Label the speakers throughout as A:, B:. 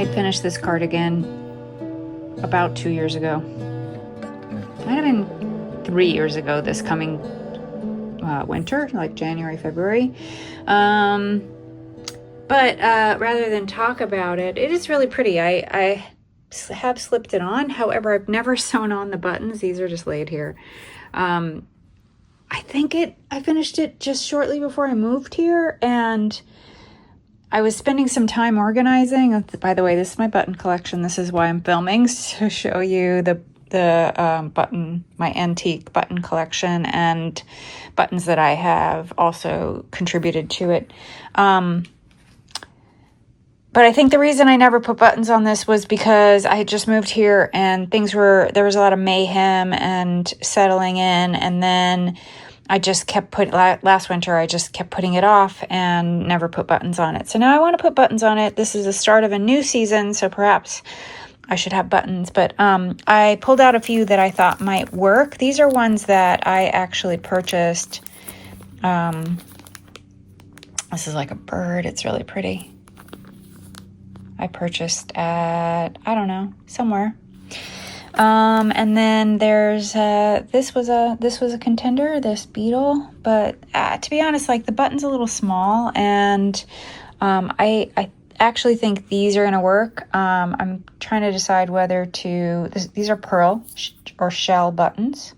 A: I finished this cardigan about 2 years ago. Might have been 3 years ago this coming winter, like January, February. But rather than talk about it, it is really pretty. I have slipped it on. However, I've never sewn on the buttons. These are just laid here. I finished it just shortly before I moved here, and I was spending some time organizing. By the way, this is my button collection. This is why I'm filming, to show you the button, my antique button collection, and buttons that I have also contributed to it. But I think the reason I never put buttons on this was because I had just moved here and there was a lot of mayhem and settling in, and then I just kept last winter, I just kept putting it off and never put buttons on it. So now I want to put buttons on it. This is the start of a new season, so perhaps I should have buttons. But I pulled out a few that I thought might work. These are ones that I actually purchased. This is like a bird. It's really pretty. I purchased at, I don't know, somewhere. And then there's this was a contender, this beetle, but to be honest, like, the button's a little small, and I actually think these are gonna work. I'm trying to decide whether these are pearl or shell buttons.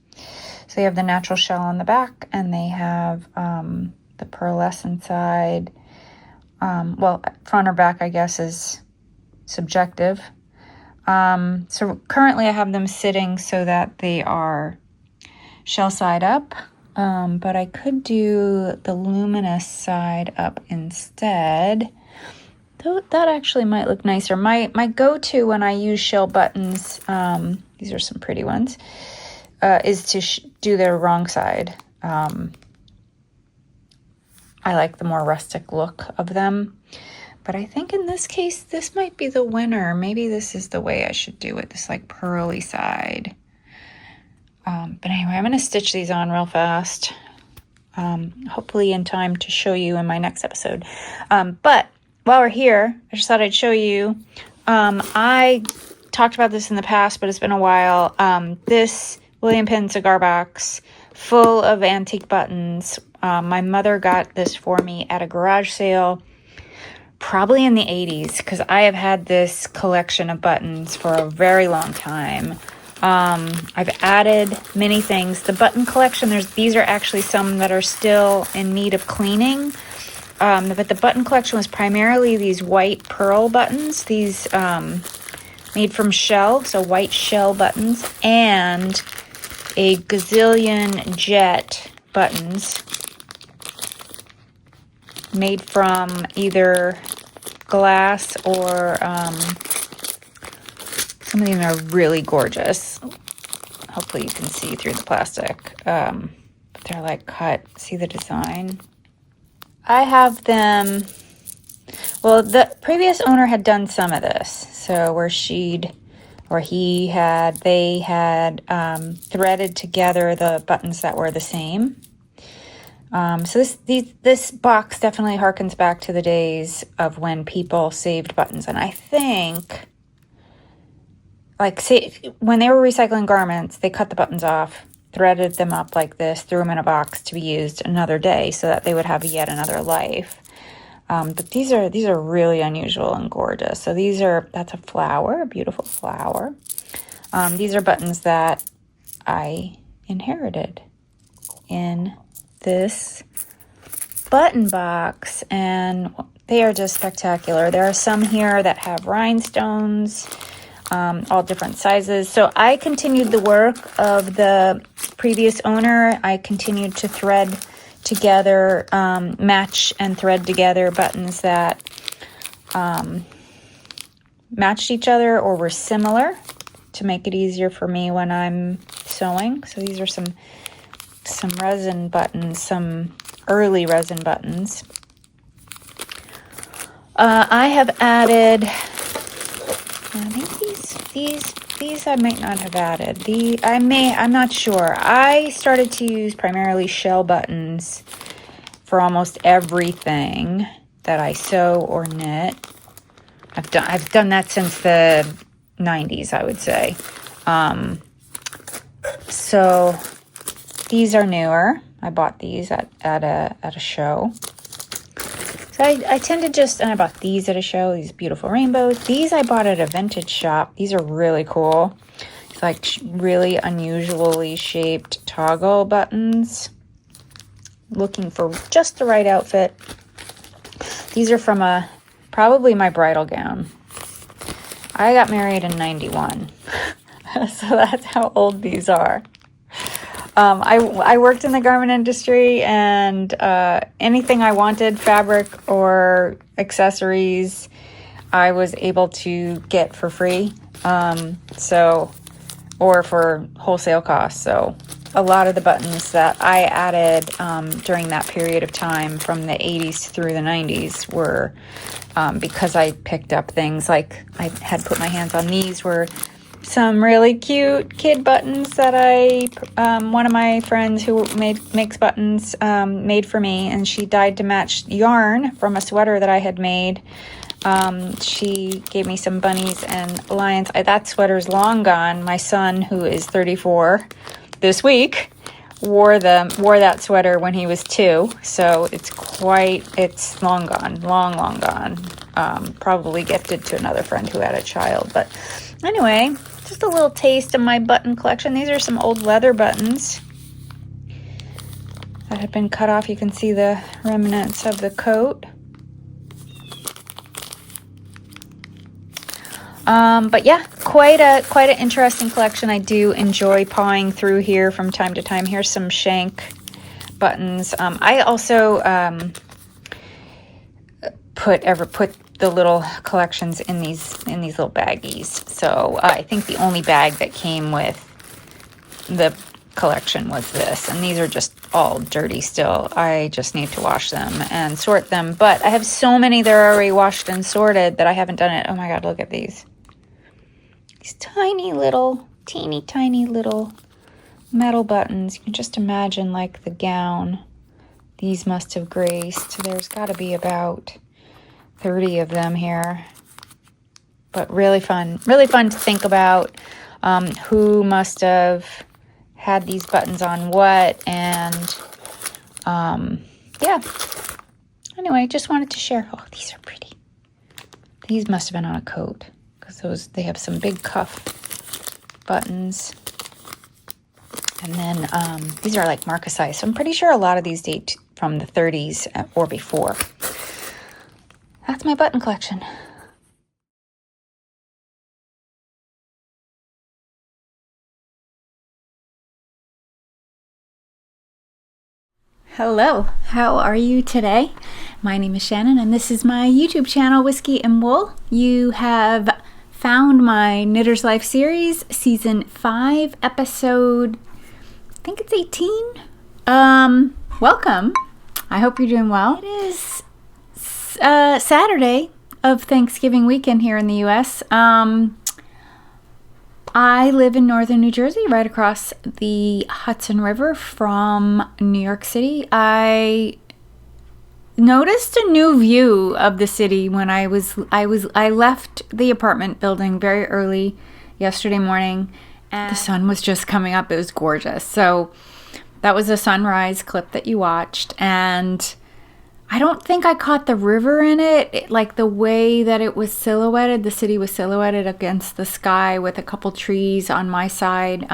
A: So they have the natural shell on the back, and they have the pearlescent side. Well, front or back, I guess, is subjective. So currently I have them sitting so that they are shell side up, but I could do the luminous side up instead. Though that actually might look nicer. My go-to when I use shell buttons, these are some pretty ones, is to do the wrong side. I like the more rustic look of them. But I think in this case, this might be the winner. Maybe this is the way I should do it, this like pearly side. But anyway, I'm going to stitch these on real fast. Hopefully in time to show you in my next episode. But while we're here, I just thought I'd show you. I talked about this in the past, but it's been a while. This William Penn cigar box full of antique buttons. My mother got this for me at a garage sale, probably in the 80s, because I have had this collection of buttons for a very long time. I've added many things. The button collection, these are actually some that are still in need of cleaning. But the button collection was primarily these white pearl buttons, these made from shell, so white shell buttons, and a gazillion jet buttons made from either glass or some of them are really gorgeous. Hopefully you can see through the plastic. But they're like cut. See the design? I have them. Well, the previous owner had done some of this. So where they had threaded together the buttons that were the same. So this box definitely harkens back to the days of when people saved buttons. And I think, like, say, when they were recycling garments, they cut the buttons off, threaded them up like this, threw them in a box to be used another day so that they would have yet another life. But these are really unusual and gorgeous. So that's a flower, a beautiful flower. These are buttons that I inherited in this button box, and they are just spectacular. There are some here that have rhinestones, all different sizes. So I continued the work of the previous owner. I continued to thread together, match and thread together buttons that matched each other or were similar to make it easier for me when I'm sewing. So these are some resin buttons, some early resin buttons. I have added, I think these I might not have added. I'm not sure. I started to use primarily shell buttons for almost everything that I sew or knit. I've done that since the 90s, I would say. So these are newer. I bought these at a show. So I tend to just, and I bought these at a show, these beautiful rainbows. These I bought at a vintage shop. These are really cool. It's like really unusually shaped toggle buttons. Looking for just the right outfit. These are from probably my bridal gown. I got married in 91. So that's how old these are. I worked in the garment industry, and anything I wanted, fabric or accessories, I was able to get for free. Or for wholesale costs. So a lot of the buttons that I added during that period of time from the 80s through the 90s were because I picked up things like I had put my hands on. These were some really cute kid buttons that one of my friends who makes buttons made for me, and she dyed to match yarn from a sweater that I had made. She gave me some bunnies and lions. That sweater's long gone. My son, who is 34 this week, wore that sweater when he was 2, so it's long gone, long gone. Probably gifted to another friend who had a child. But anyway, just a little taste of my button collection. These are some old leather buttons that had been cut off. You can see the remnants of the coat. But yeah, quite an interesting collection. I do enjoy pawing through here from time to time. Here's some shank buttons. I also put the little collections in these little baggies. So I think the only bag that came with the collection was this, and these are just all dirty still. I just need to wash them and sort them, but I have so many that are already washed and sorted that I haven't done it. Oh my god, look at these teeny tiny little metal buttons. You can just imagine like the gown these must have graced. There's got to be about 30 of them here, but really fun to think about who must have had these buttons on what, and yeah, anyway, just wanted to share. Oh, these are pretty. These must have been on a coat, because they have some big cuff buttons, and then these are like marcasite, so I'm pretty sure a lot of these date from the 30s or before. That's my button collection. Hello, how are you today? My name is Shannon, and this is my YouTube channel, Whiskyandwool. You have found my Knitter's Life series, season 5, episode, I think it's 18. Welcome. I hope you're doing well. It is Saturday of Thanksgiving weekend here in the U.S. I live in northern New Jersey, right across the Hudson River from New York City. I noticed a new view of the city when I left the apartment building very early yesterday morning, and the sun was just coming up. It was gorgeous. So that was a sunrise clip that you watched, and I don't think I caught the river in it, like the way that it was silhouetted. The city was silhouetted against the sky with a couple trees on my side,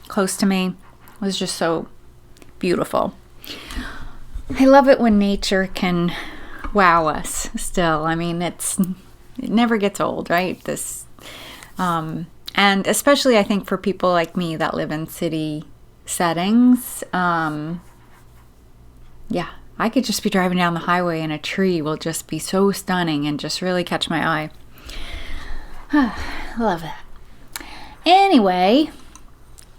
A: close to me. It was just so beautiful. I love it when nature can wow us still. I mean, it never gets old, right? And especially I think for people like me that live in city settings, yeah. I could just be driving down the highway and a tree will just be so stunning and just really catch my eye. Love that. Anyway,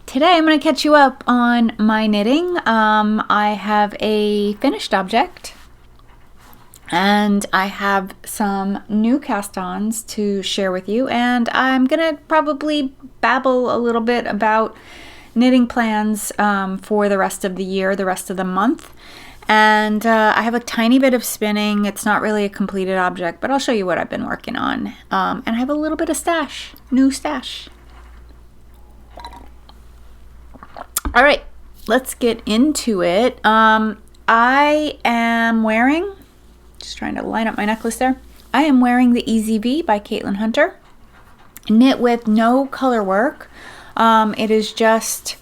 A: today I'm going to catch you up on my knitting. I have a finished object, and I have some new cast-ons to share with you, and I'm going to probably babble a little bit about knitting plans for the rest of the year, the rest of the month. And I have a tiny bit of spinning. It's not really a completed object, but I'll show you what I've been working on. And I have a little bit of stash, new stash. All right, let's get into it. I am wearing, just trying to line up my necklace there. I am wearing the Easy V by Caitlin Hunter, knit with no color work. It is just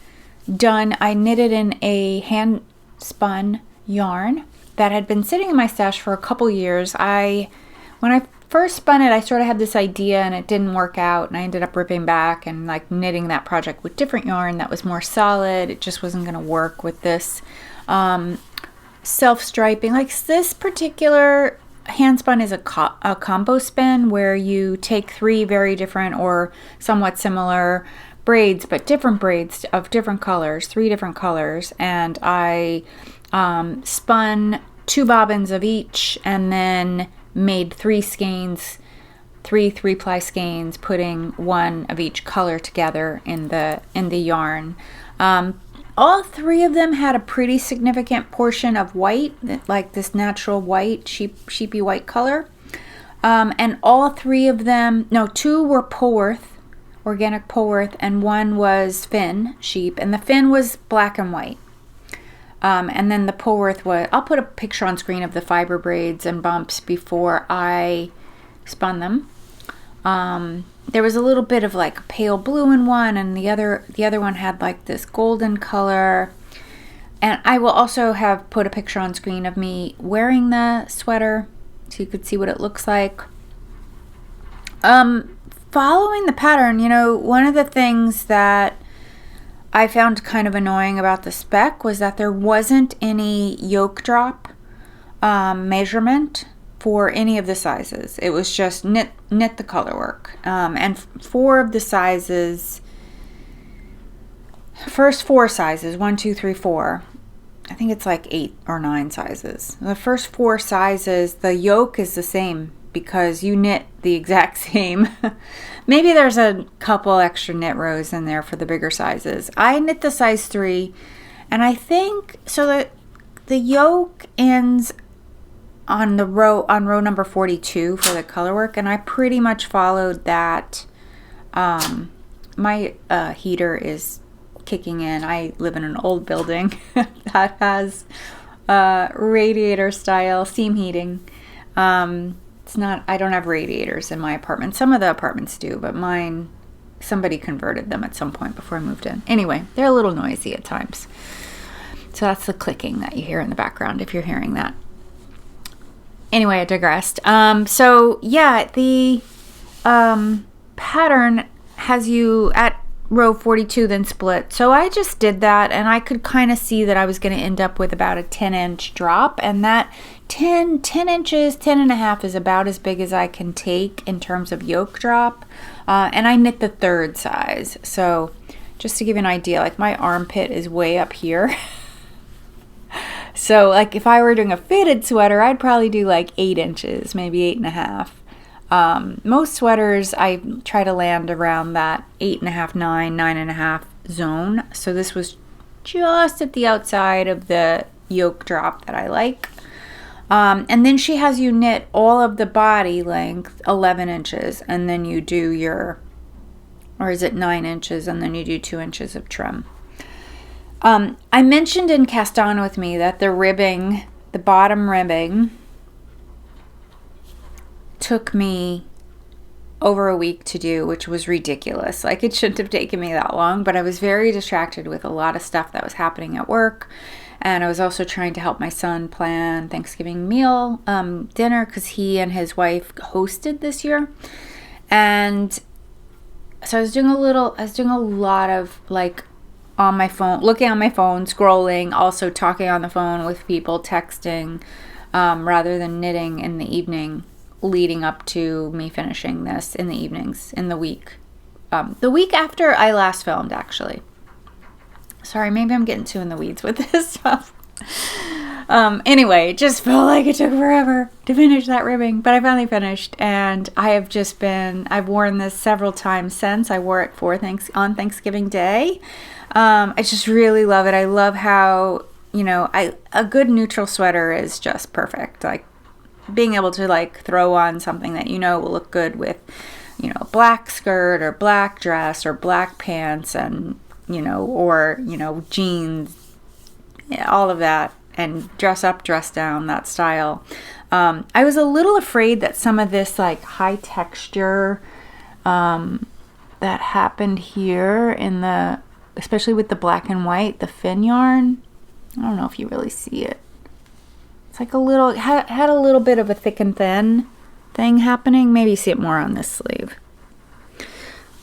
A: done. I knitted in a hand spun yarn that had been sitting in my stash for a couple years. When I first spun it, I sort of had this idea and it didn't work out, and I ended up ripping back and like knitting that project with different yarn that was more solid. It just wasn't going to work with this self-striping. Like this particular handspun is a combo spin where you take 3 very different or somewhat similar braids, but different braids of different colors, 3 different colors, and I spun 2 bobbins of each and then made 3 skeins, 3-ply skeins, putting 1 of each color together in the yarn. All 3 of them had a pretty significant portion of white, like this natural white, sheepy white color. And all 3 of them, no, 2 were Polwarth, organic Polwarth, and 1 was Finn sheep, and the Finn was black and white. And then the Polwarth was, I'll put a picture on screen of the fiber braids and bumps before I spun them. There was a little bit of like pale blue in one, and the other one had like this golden color. And I will also have put a picture on screen of me wearing the sweater so you could see what it looks like. Following the pattern, you know, one of the things that I found kind of annoying about the spec was that there wasn't any yoke drop measurement for any of the sizes. It was just knit the color work. And 4 of the sizes, first 4 sizes, 1, 2, 3, 4, I think it's like 8 or 9 sizes. The first 4 sizes, the yoke is the same because you knit the exact same. Maybe there's a couple extra knit rows in there for the bigger sizes. I knit the size 3, and I think so that the yoke ends on row number 42 for the color work, and I pretty much followed that. My heater is kicking in. I live in an old building that has radiator style seam heating. It's not, I don't have radiators in my apartment. Some of the apartments do, but mine, somebody converted them at some point before I moved in. Anyway, they're a little noisy at times. So that's the clicking that you hear in the background if you're hearing that. Anyway, I digressed. So yeah, the pattern has you at row 42 then split. So I just did that, and I could kind of see that I was going to end up with about a 10-inch drop, and that 10 inches, 10 and a half is about as big as I can take in terms of yoke drop. And I knit the 3rd size. So just to give you an idea, like my armpit is way up here. So like if I were doing a fitted sweater, I'd probably do like 8 inches, maybe 8 and a half. Most sweaters, I try to land around that 8 and a half, 9 and a half zone. So this was just at the outside of the yoke drop that I like. And then she has you knit all of the body length 11 inches, and then you do your, or is it 9 inches, and then you do 2 inches of trim. I mentioned in Cast On With Me that the ribbing, the bottom ribbing, took me over a week to do, which was ridiculous. Like it shouldn't have taken me that long, but I was very distracted with a lot of stuff that was happening at work. And I was also trying to help my son plan Thanksgiving meal dinner because he and his wife hosted this year. And so I was doing a lot of like on my phone, looking on my phone, scrolling, also talking on the phone with people, texting, rather than knitting in the evening leading up to me finishing this in the evenings in the week. The week after I last filmed, actually. Sorry, maybe I'm getting too in the weeds with this stuff. Anyway, it just felt like it took forever to finish that ribbing, but I finally finished, and I've worn this several times since. I wore it on Thanksgiving Day. I just really love it. I love how you know, a good neutral sweater is just perfect. Like being able to like throw on something that you know will look good with, you know, black skirt or black dress or black pants and, you know, or, you know, jeans, all of that, and dress up, dress down, that style. I was a little afraid that some of this like high texture that happened here in the, especially with the black and white, the Finn yarn. I don't know if you really see it. It's like a little, had a little bit of a thick and thin thing happening. Maybe you see it more on this sleeve.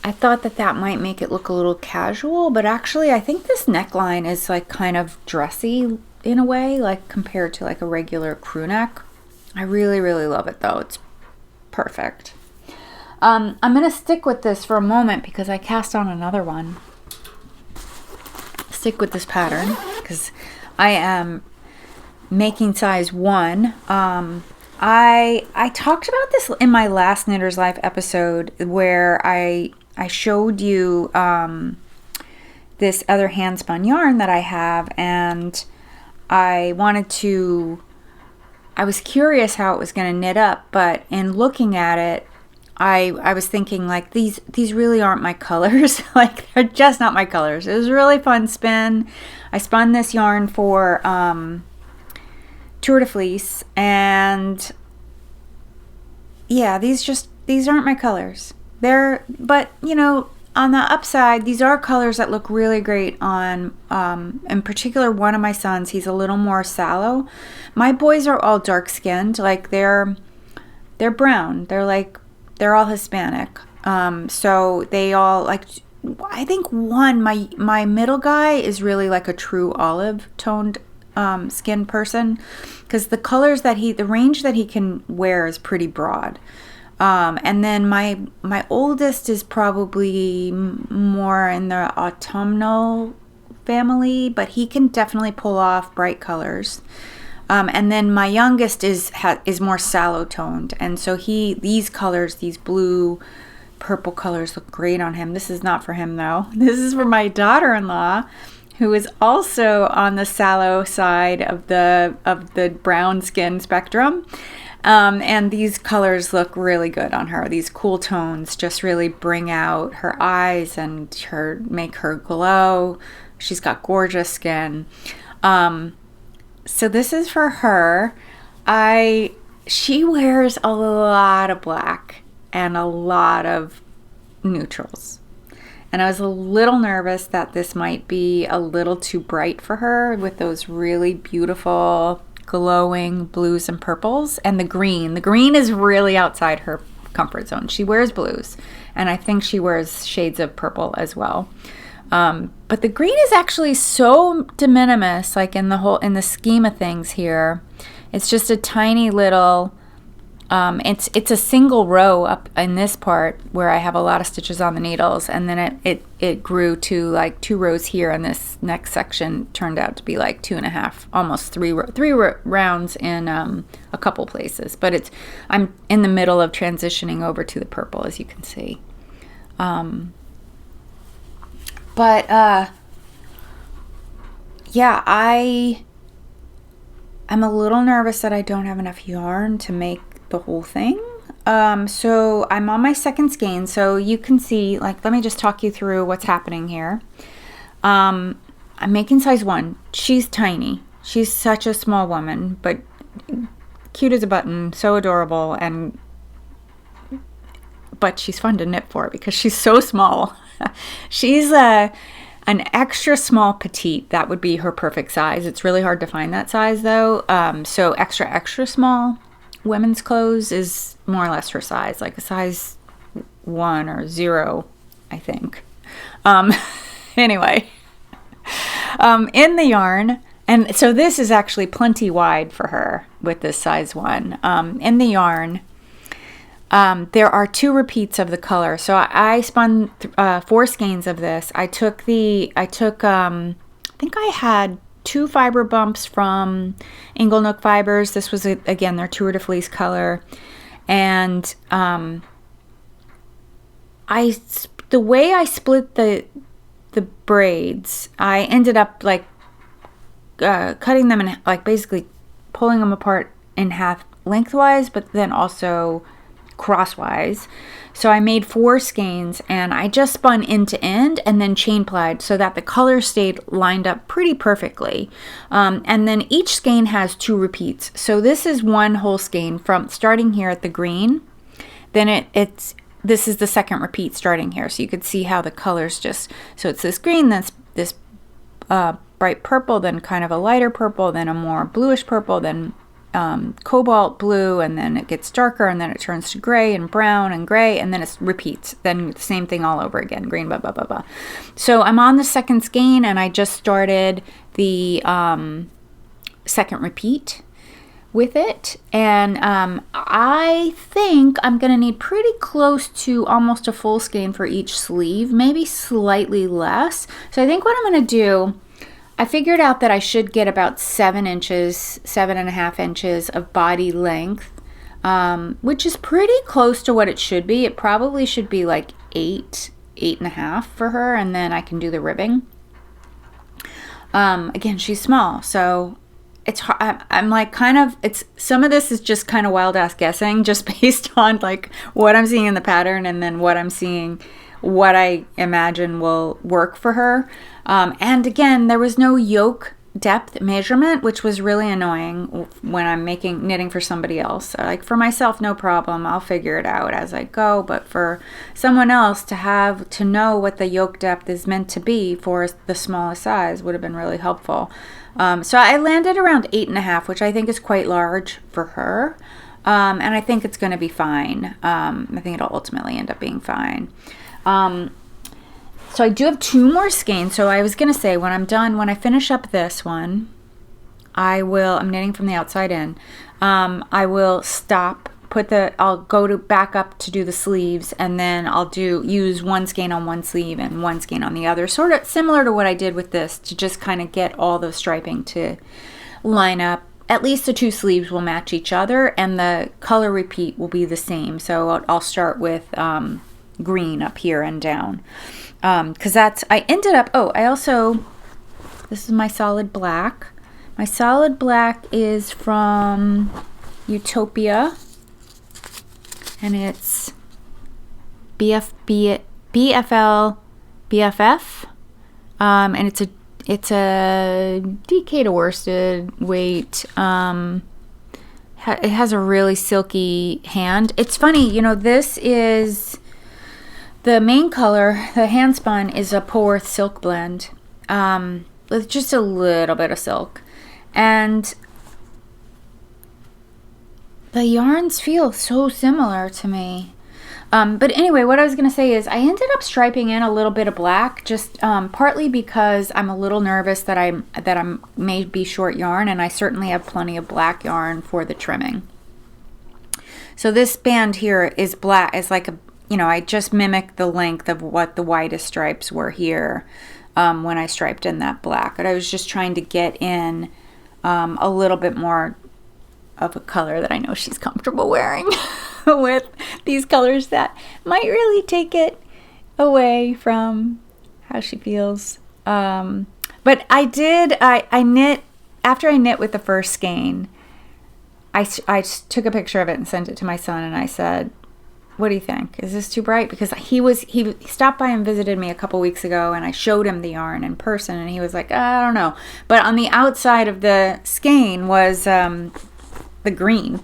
A: I thought that that might make it look a little casual, but actually I think this neckline is like kind of dressy in a way, like compared to like a regular crew neck. I really, really love it though. It's perfect. I'm going to stick with this for a moment because I cast on another one. Stick with this pattern because I am making size 1. I talked about this in my last Knitter's Life episode where I showed you this other handspun yarn that I have, and I was curious how it was going to knit up, but in looking at it, I was thinking like these really aren't my colors. Like they're just not my colors. It was a really fun spin. I spun this yarn for Tour de Fleece, and yeah, these aren't my colors. But you know, on the upside, these are colors that look really great on, in particular, one of my sons. He's a little more sallow. My boys are all dark skinned, like they're brown. They're all Hispanic. So they all like, I think my middle guy is really like a true olive toned skin person, because the colors that the range that he can wear is pretty broad. And then my oldest is probably more in the autumnal family, but he can definitely pull off bright colors. And then my youngest is more sallow toned, and so these colors, these blue, purple colors, look great on him. This is not for him though. This is for my daughter-in-law, who is also on the sallow side of the brown skin spectrum. And these colors look really good on her. These cool tones just really bring out her eyes and make her glow. She's got gorgeous skin. So this is for her. She wears a lot of black and a lot of neutrals. And I was a little nervous that this might be a little too bright for her with those really beautiful glowing blues and purples, and the green. The green is really outside her comfort zone. She wears blues, and I think she wears shades of purple as well. But the green is actually so de minimis, like in the scheme of things here. It's just a tiny little, it's a single row up in this part where I have a lot of stitches on the needles, and then it grew to like 2 rows here, and this next section turned out to be like 2.5, almost 3 rounds in a couple places. But I'm in the middle of transitioning over to the purple, as you can see. Yeah, I'm a little nervous that I don't have enough yarn to make the whole thing. So I'm on my second skein, so you can see, like, let me just talk you through what's happening here. I'm making size 1. She's tiny. She's such a small woman, but cute as a button, so adorable, but she's fun to knit for because she's so small. She's an extra small petite. That would be her perfect size. It's really hard to find that size though. So extra small women's clothes is more or less her size, like a size 1 or 0, I think. Anyway, in the yarn, and so this is actually plenty wide for her with this size 1. In the yarn, there are 2 repeats of the color. So I spun 4 skeins of this. I think I had 2 fiber bumps from Inglenook Fibers. This was, again, their Tour de Fleece color. And the way I split the braids, I ended up like cutting them in, like basically pulling them apart in half lengthwise, but then also crosswise. So I made 4 skeins, and I just spun end to end and then chain plied so that the color stayed lined up pretty perfectly. And then each skein has 2 repeats. So this is one whole skein from starting here at the green. Then this is the second repeat starting here. So you could see how the colors just, so it's this green, then this bright purple, then kind of a lighter purple, then a more bluish purple, then cobalt blue, and then it gets darker, and then it turns to gray and brown and gray, and then it repeats. Then the same thing all over again, green, blah, blah, blah, blah. So I'm on the second skein, and I just started the second repeat with it, and I think I'm going to need pretty close to almost a full skein for each sleeve, maybe slightly less. So I think what I'm going to do, I figured out that I should get about 7.5 inches of body length, which is pretty close to what it should be. It probably should be like 8.5 for her, and then I can do the ribbing. Again, she's small, so it's hard. I'm like some of this is just kind of wild ass guessing, just based on like what I'm seeing in the pattern, and then what I'm seeing, what I imagine will work for her. And again, there was no yoke depth measurement, which was really annoying when I'm knitting for somebody else. Like for myself, no problem, I'll figure it out as I go, but for someone else to know what the yoke depth is meant to be for the smallest size would have been really helpful. So I landed around 8.5, which I think is quite large for her. And I think it's going to be fine. I think it'll ultimately end up being fine. So I do have 2 more skeins. So I was going to say, when I'm done, when I finish up this one, I'm knitting from the outside in. I will stop, I'll go back up to do the sleeves, and then I'll use 1 skein on one sleeve and 1 skein on the other. Sort of similar to what I did with this, to just kind of get all the striping to line up. At least the 2 sleeves will match each other, and the color repeat will be the same. So I'll start with green up here and down. Because I ended up, this is my solid black. My solid black is from Ewetopia, and it's BFL BFF, and it's a DK to worsted weight. It has a really silky hand. It's funny, this is the main color. The handspun is a Polwarth silk blend, with just a little bit of silk, and the yarns feel so similar to me. But anyway, what I was going to say is I ended up striping in a little bit of black, just partly because I'm a little nervous that I may be short yarn, and I certainly have plenty of black yarn for the trimming. So this band here is black. It's like I just mimicked the length of what the widest stripes were here when I striped in that black. But I was just trying to get in a little bit more of a color that I know she's comfortable wearing with these colors that might really take it away from how she feels. But I knit, after I knit with the first skein, I took a picture of it and sent it to my son, and I said, what do you think? Is this too bright? Because he stopped by and visited me a couple weeks ago, and I showed him the yarn in person, and he was like, I don't know. But on the outside of the skein was the green,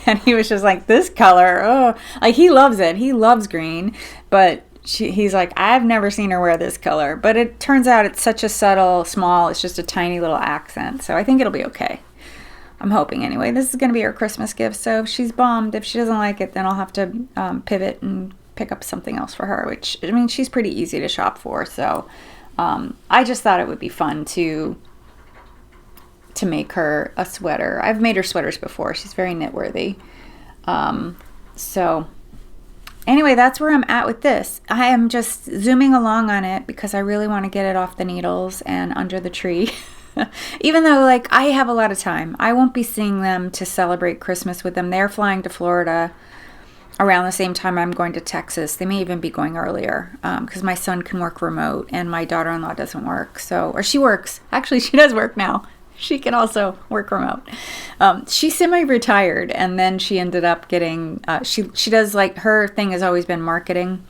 A: and he was just like, this color, oh, like he loves it. He loves green, but he's like, I've never seen her wear this color. But it turns out it's such a subtle, small, it's just a tiny little accent. So I think it'll be okay. I'm hoping anyway. This is going to be her Christmas gift, so if she's bummed, if she doesn't like it, then I'll have to pivot and pick up something else for her, which, I mean, she's pretty easy to shop for, so I just thought it would be fun to make her a sweater. I've made her sweaters before. She's very knit-worthy. So anyway, that's where I'm at with this. I am just zooming along on it because I really want to get it off the needles and under the tree. Even though, like, I have a lot of time. I won't be seeing them to celebrate Christmas with them. They're flying to Florida around the same time I'm going to Texas. They may even be going earlier because my son can work remote and my daughter-in-law doesn't work. Or she works. Actually, she does work now. she can also work remote. She's semi-retired, and then she ended up getting, she does, like, her thing has always been marketing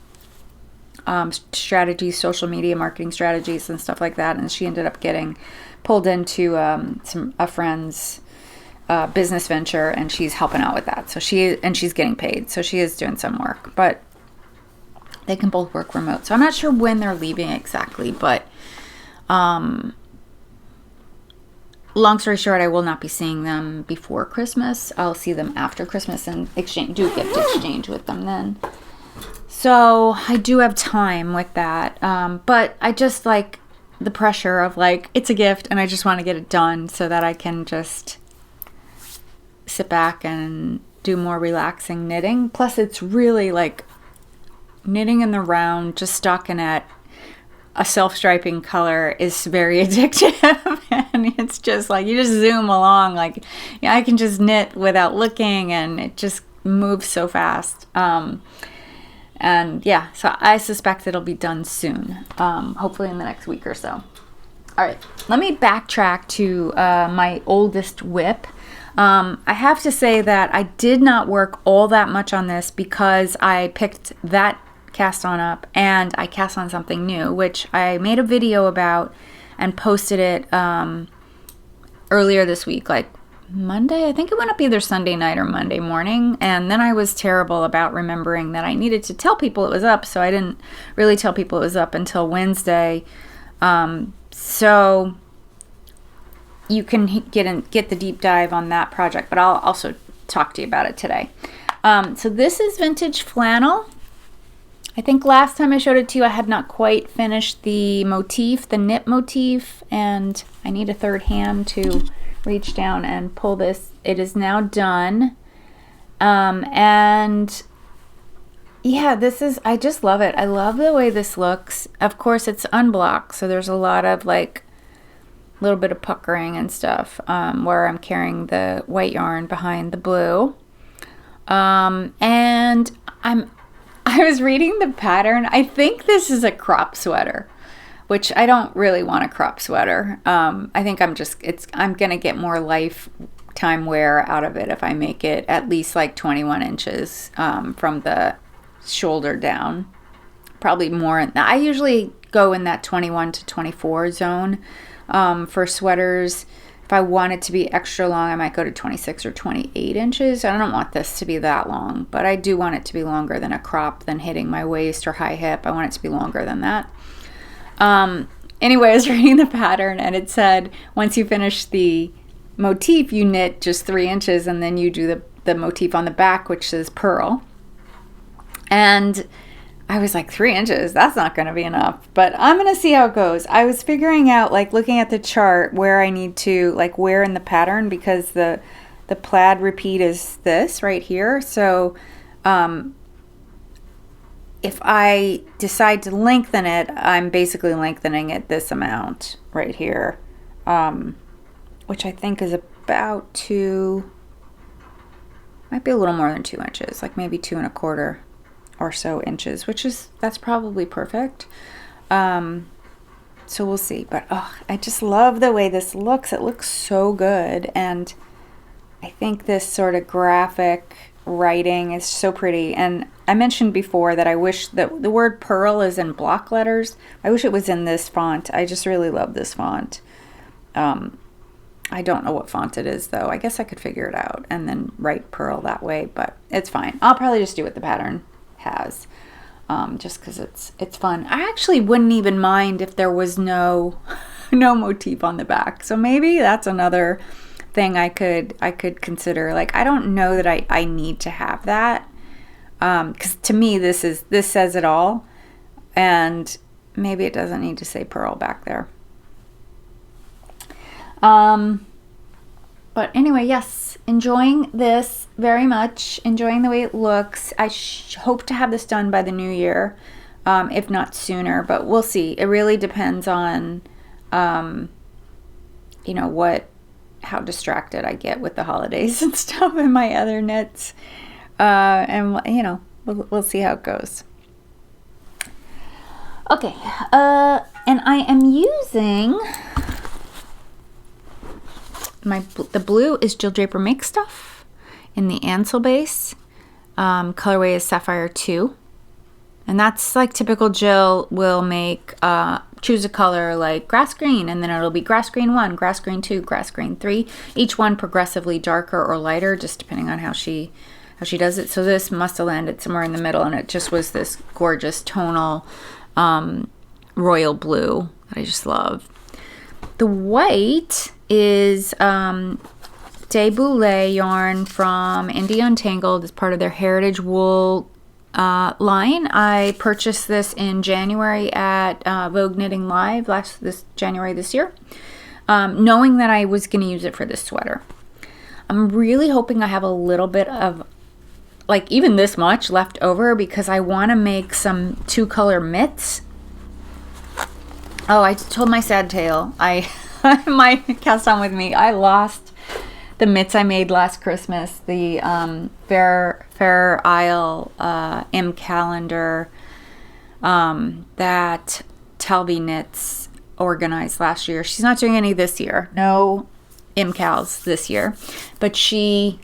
A: strategies, social media marketing strategies and stuff like that, and she ended up getting pulled into a friend's business venture, and she's helping out with that. So she's getting paid, so she is doing some work, but they can both work remote. So I'm not sure when they're leaving exactly, but long story short, I will not be seeing them before Christmas. I'll see them after Christmas and do a gift exchange with them then. So I do have time with that. But I just like the pressure of, like, it's a gift and I just want to get it done so that I can just sit back and do more relaxing knitting. Plus it's really like knitting in the round, just stockinette, a self-striping color is very addictive. And it's just like, you just zoom along, like, yeah, I can just knit without looking, and it just moves so fast. And yeah, so I suspect it'll be done soon, hopefully in the next week or so. All right, let me backtrack to my oldest whip. I have to say that I did not work all that much on this because I picked that cast on up and I cast on something new, which I made a video about and posted it earlier this week, like Monday. I think it went up either Sunday night or Monday morning, and then I was terrible about remembering that I needed to tell people it was up, so I didn't really tell people it was up until Wednesday. So you can get the deep dive on that project, but I'll also talk to you about it today. So this is vintage flannel. I think last time I showed it to you, I had not quite finished the motif, the knit motif, and I need a third hand to reach down and pull this. It is now done. And yeah, I just love it. I love the way this looks. Of course, it's unblocked, so there's a lot of, like, a little bit of puckering and stuff where I'm carrying the white yarn behind the blue. And I was reading the pattern. I think this is a crop sweater, which I don't really want a crop sweater. I think I'm gonna get more lifetime wear out of it if I make it at least like 21 inches from the shoulder down. Probably more. I usually go in that 21 to 24 zone for sweaters. If I want it to be extra long, I might go to 26 or 28 inches. I don't want this to be that long, but I do want it to be longer than a crop, than hitting my waist or high hip. I want it to be longer than that. Anyway, I was reading the pattern, and it said once you finish the motif, you knit just 3 inches, and then you do the motif on the back, which says pearl. And I was like, 3 inches, that's not going to be enough, but I'm going to see how it goes. I was figuring out, like, looking at the chart where I need to, like, where in the pattern, because the plaid repeat is this right here. So if I decide to lengthen it, I'm basically lengthening it this amount right here, which I think is about might be a little more than 2 inches, like maybe 2 1/4 or so inches, that's probably perfect. So we'll see, but I just love the way this looks. It looks so good, and I think this sort of graphic writing is so pretty. And I mentioned before that I wish that the word pearl is in block letters. I wish it was in this font. I just really love this font. I don't know what font it is, though. I guess I could figure it out and then write pearl that way, but it's fine. I'll probably just do what the pattern has, just because it's fun. I actually wouldn't even mind if there was no motif on the back. So maybe that's another thing I could consider. Like, I don't know that I need to have that, because to me this says it all, and maybe it doesn't need to say pearl back there. But anyway, yes, enjoying this very much, enjoying the way it looks. I hope to have this done by the new year, if not sooner, but we'll see. It really depends on, how distracted I get with the holidays and stuff and my other knits. And, we'll see how it goes. Okay, and I am using the blue is Jill Draper Make Stuff in the Ansel base. Colorway is Sapphire 2. And that's like typical Jill will make, choose a color like grass green, and then it'll be grass green 1, grass green 2, grass green 3. Each one progressively darker or lighter, just depending on how she does it. So this must have landed somewhere in the middle, and it just was this gorgeous tonal royal blue that I just love. The white is Debouillet yarn from India Untangled. It's part of their Heritage Wool line. I purchased this in January at Vogue Knitting Live this January this year, knowing that I was going to use it for this sweater. I'm really hoping I have a little bit of, like, even this much left over, because I want to make some 2-color mitts. Oh, I told my sad tale. My cast on with me, I lost the mitts I made last Christmas, the Fair Isle M calendar that Talby Knits organized last year. She's not doing any this year. No MCALs this year, but she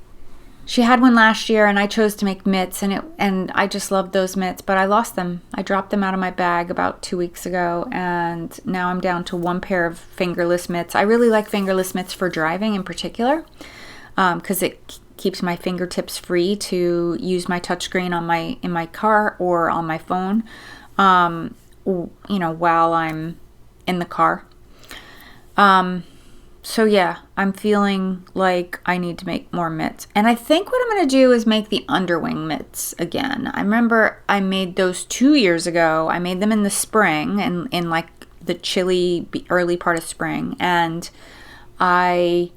A: had one last year, and I chose to make mitts, and I just loved those mitts, but I lost them. I dropped them out of my bag about 2 weeks ago, and now I'm down to 1 pair of fingerless mitts. I really like fingerless mitts for driving in particular, because it keeps my fingertips free to use my touchscreen in my car or on my phone, while I'm in the car. So yeah, I'm feeling like I need to make more mitts. And I think what I'm going to do is make the underwing mitts again. I remember I made those 2 years ago. I made them in the spring, and in like the chilly early part of spring. And I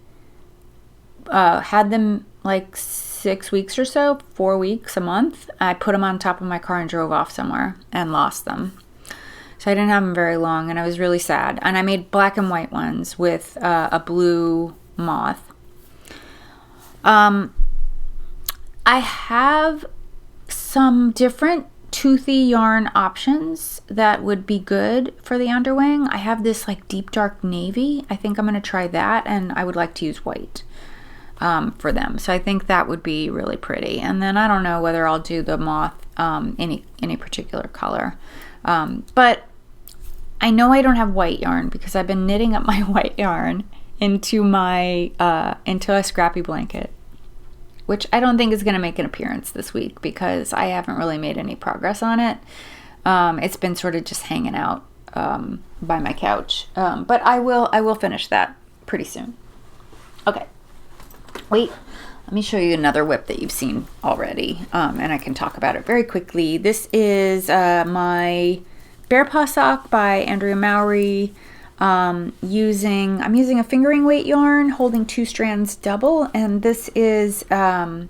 A: had them like 6 weeks or so, 4 weeks, a month. I put them on top of my car and drove off somewhere and lost them. So I didn't have them very long, and I was really sad. And I made black and white ones with a blue moth. I have some different toothy yarn options that would be good for the underwing. I have this like deep dark navy. I think I'm going to try that, and I would like to use white for them. So I think that would be really pretty. And then I don't know whether I'll do the moth any particular color. But I know I don't have white yarn because I've been knitting up my white yarn into a scrappy blanket, which I don't think is going to make an appearance this week because I haven't really made any progress on it. It's been sort of just hanging out by my couch, but I will finish that pretty soon. Okay, wait. Let me show you another whip that you've seen already, and I can talk about it very quickly. This is my Bear Paw Sock by Andrea Mowry. I'm using a fingering weight yarn holding 2 strands double, and this is White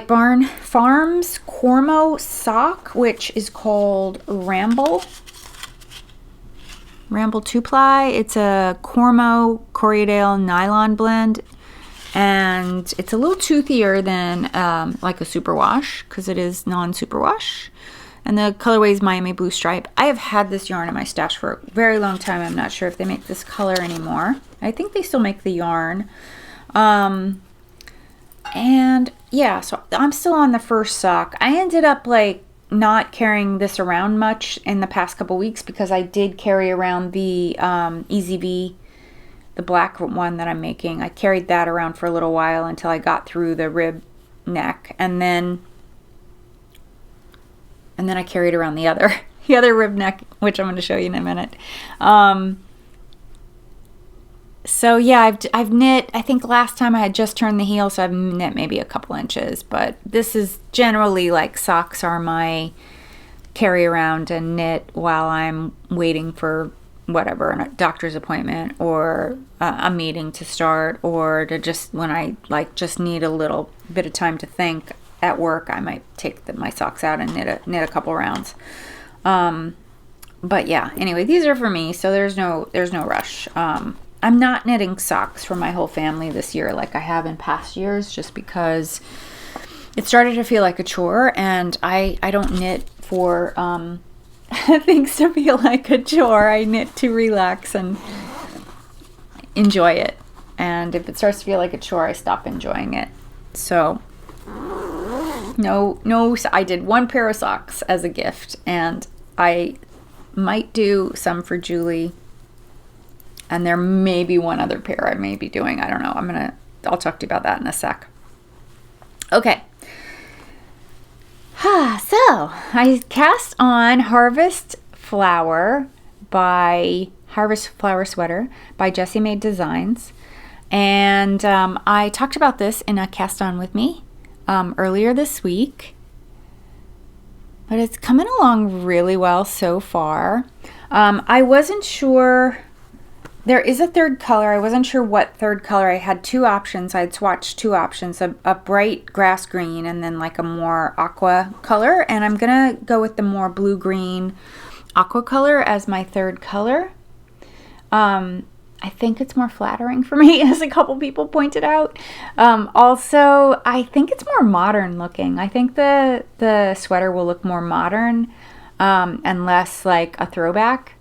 A: Barn Farms Cormo sock, which is called Ramble 2-ply. It's a Cormo Corriedale nylon blend. And it's a little toothier than like a superwash because it is non-superwash. And the colorway is Miami Blue Stripe. I have had this yarn in my stash for a very long time. I'm not sure if they make this color anymore. I think they still make the yarn. And yeah, so I'm still on the first sock. I ended up like not carrying this around much in the past couple weeks because I did carry around the Easy V, the black one that I'm making. I carried that around for a little while until I got through the rib neck, and then I carried around the other rib neck, which I'm going to show you in a minute. So yeah, I've knit, I think last time I had just turned the heel, so I've knit maybe a couple inches, but this is generally like socks are my carry around and knit while I'm waiting for whatever, a doctor's appointment or a meeting to start, or to just when I like just need a little bit of time to think at work, I might take my socks out and knit a couple rounds. But yeah, anyway, these are for me, so there's no rush. I'm not knitting socks for my whole family this year like I have in past years, just because it started to feel like a chore, and I don't knit for things to feel like a chore. I knit to relax, and enjoy it. And if it starts to feel like a chore, I stop enjoying it. So no, I did 1 pair of socks as a gift, and I might do some for Julie, and there may be 1 other pair I may be doing. I don't know. I'll talk to you about that in a sec. Okay. So I cast on Harvest Flower Sweater by Jessie Made Designs. And I talked about this in a cast on with me earlier this week. But it's coming along really well so far. I wasn't sure. There is a 3rd color. I wasn't sure what 3rd color. I had 2 options. I'd swatched 2 options, a bright grass green and then like a more aqua color. And I'm going to go with the more blue-green aqua color as my 3rd color. I think it's more flattering for me, as a couple people pointed out. Also, I think it's more modern looking. I think the sweater will look more modern and less like a throwback.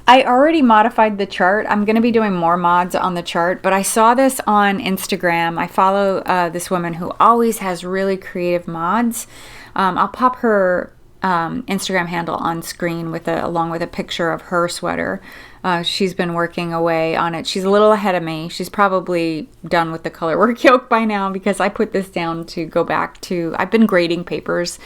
A: I already modified the chart. I'm going to be doing more mods on the chart, but I saw this on Instagram. I follow this woman who always has really creative mods. I'll pop her Instagram handle on screen along with a picture of her sweater. She's been working away on it. She's a little ahead of me. She's probably done with the color work yoke by now, because I put this down to go back to, I've been grading papers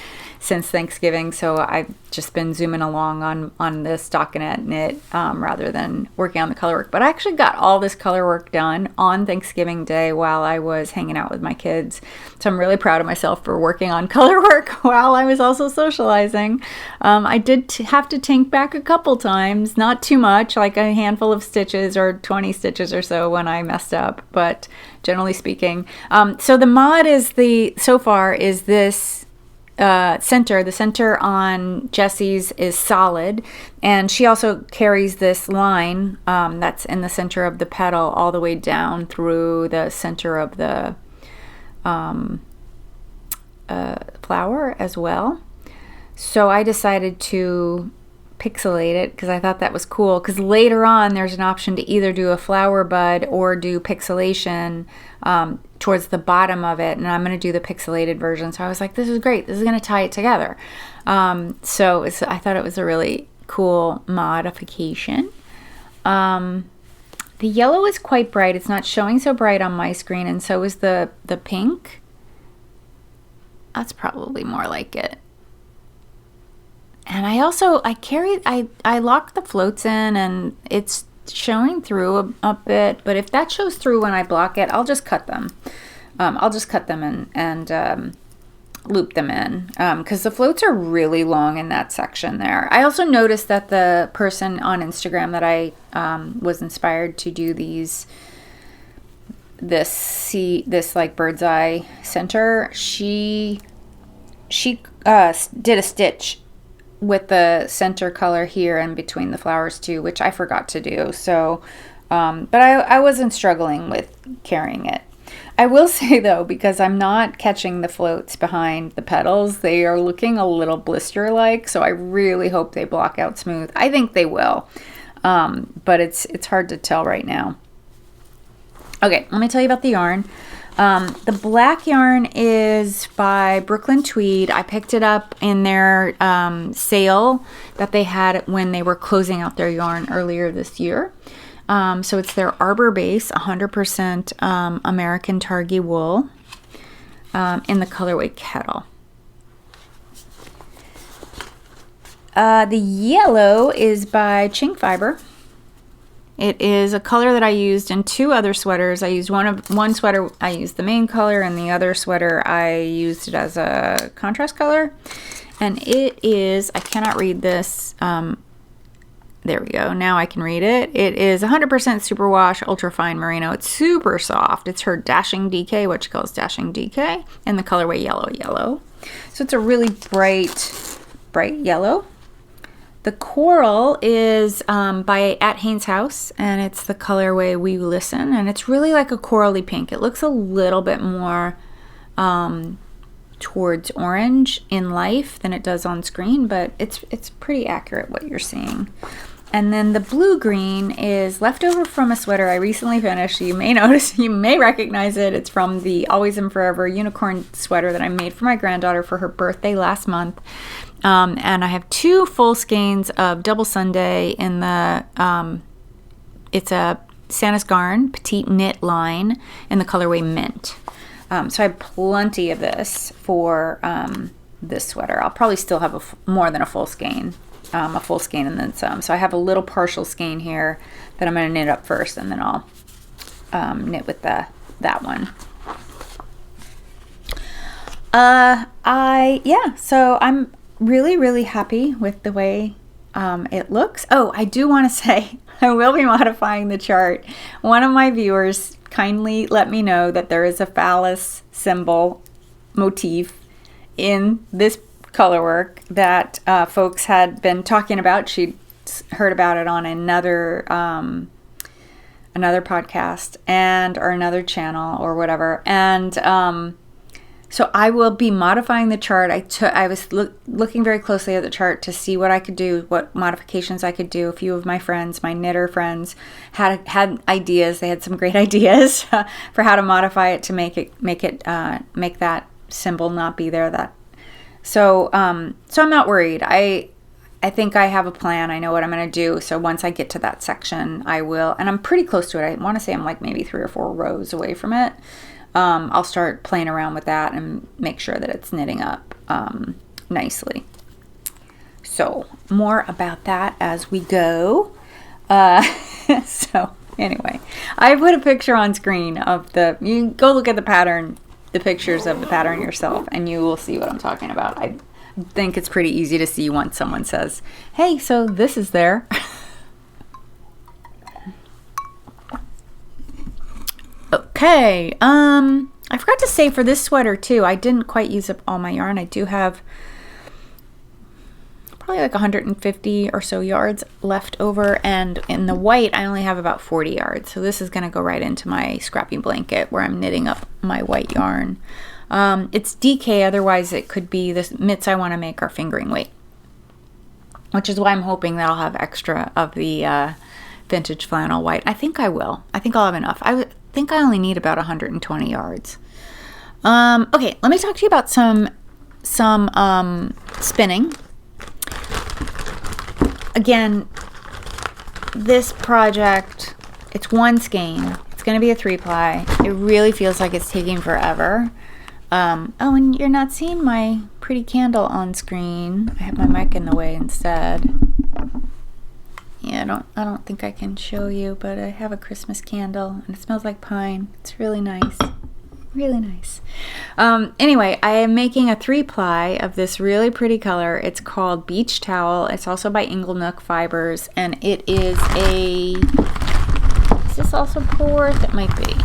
A: since Thanksgiving, so I've just been zooming along on the stockinette knit rather than working on the color work. But I actually got all this color work done on Thanksgiving Day while I was hanging out with my kids. So I'm really proud of myself for working on color work while I was also socializing. I did have to tank back a couple times, not too much, like a handful of stitches or 20 stitches or so when I messed up, but generally speaking. So the mod so far is this center. The center on Jessie's is solid, and she also carries this line that's in the center of the petal all the way down through the center of the flower as well. So I decided to pixelate it because I thought that was cool, because later on there's an option to either do a flower bud or do pixelation towards the bottom of it, and I'm going to do the pixelated version. So I was like, this is great, this is going to tie it together. I thought it was a really cool modification. The yellow is quite bright. It's not showing so bright on my screen, and so is the pink. That's probably more like it. And I locked the floats in, and it's showing through a bit, but if that shows through when I block it, I'll just cut them. I'll just cut them and loop them in, because the floats are really long in that section there. I also noticed that the person on Instagram that I was inspired to do this like bird's eye center, she did a stitch with the center color here and between the flowers too, which I forgot to do. So, but I wasn't struggling with carrying it. I will say though, because I'm not catching the floats behind the petals, they are looking a little blister-like, so I really hope they block out smooth. I think they will, but it's hard to tell right now. Okay, let me tell you about the yarn. The black yarn is by Brooklyn Tweed. I picked it up in their sale that they had when they were closing out their yarn earlier this year. So it's their Arbor Base 100% American Targhee wool in the colorway Kettle. The yellow is by Chink Fiber. It is a color that I used in 2 other sweaters. I used one sweater, I used the main color, and the other sweater I used it as a contrast color. And it is, I cannot read this. There we go. Now I can read it. It is 100% superwash ultrafine merino. It's super soft. It's her Dashing DK, what she calls Dashing DK, in the colorway Yellow Yellow. So it's a really bright yellow. The coral is by At Haynes House, and it's the colorway We Listen, and it's really like a corally pink. It looks a little bit more towards orange in life than it does on screen, but it's pretty accurate what you're seeing. And then the blue green is leftover from a sweater I recently finished. You may notice, you may recognize it. It's from the Always and Forever unicorn sweater that I made for my granddaughter for her birthday last month. And I have 2 full skeins of Double Sunday in the, it's a Santa's Garn Petite Knit line in the colorway Mint. So I have plenty of this for this sweater. I'll probably still have more than a full skein and then some. So I have a little partial skein here that I'm going to knit up first, and then I'll knit with that one. So I'm really happy with the way it looks. Oh, I do want to say I will be modifying the chart. One of my viewers kindly let me know that there is a phallus symbol motif in this color work that folks had been talking about. She'd heard about it on another podcast or another channel or whatever, and so I will be modifying the chart. I was looking very closely at the chart to see what I could do, what modifications I could do. A few of my friends, my knitter friends, had ideas. They had some great ideas for how to modify it to make that symbol not be there. So I'm not worried. I think I have a plan. I know what I'm going to do. So once I get to that section, I will, and I'm pretty close to it. I want to say I'm like maybe 3 or 4 rows away from it. I'll start playing around with that and make sure that it's knitting up nicely. So more about that as we go. So anyway, I put a picture on screen of you can go look at the pattern, the pictures of the pattern yourself, and you will see what I'm talking about. I think it's pretty easy to see once someone says, hey, so this is there. Okay, I forgot to say for this sweater too, I didn't quite use up all my yarn. I do have probably like 150 or so yards left over, and in the white I only have about 40 yards. So this is going to go right into my scrappy blanket where I'm knitting up my white yarn. It's DK, otherwise it could be the mitts I want to make are fingering weight, which is why I'm hoping that I'll have extra of the vintage flannel white. I think I will. I think I'll have enough. I think I only need about 120 yards. Okay, let me talk to you about some spinning. Again, this project, it's 1 skein. It's going to be a 3-ply. It really feels like it's taking forever. Oh, and you're not seeing my pretty candle on screen. I have my mic in the way instead. Yeah, I don't think I can show you, but I have a Christmas candle and it smells like pine. It's really nice. Really nice. Anyway, I am making a 3-ply of this really pretty color. It's called Beach Towel. It's also by Inglenook Fibers, and it is is this also Polwarth? It might be.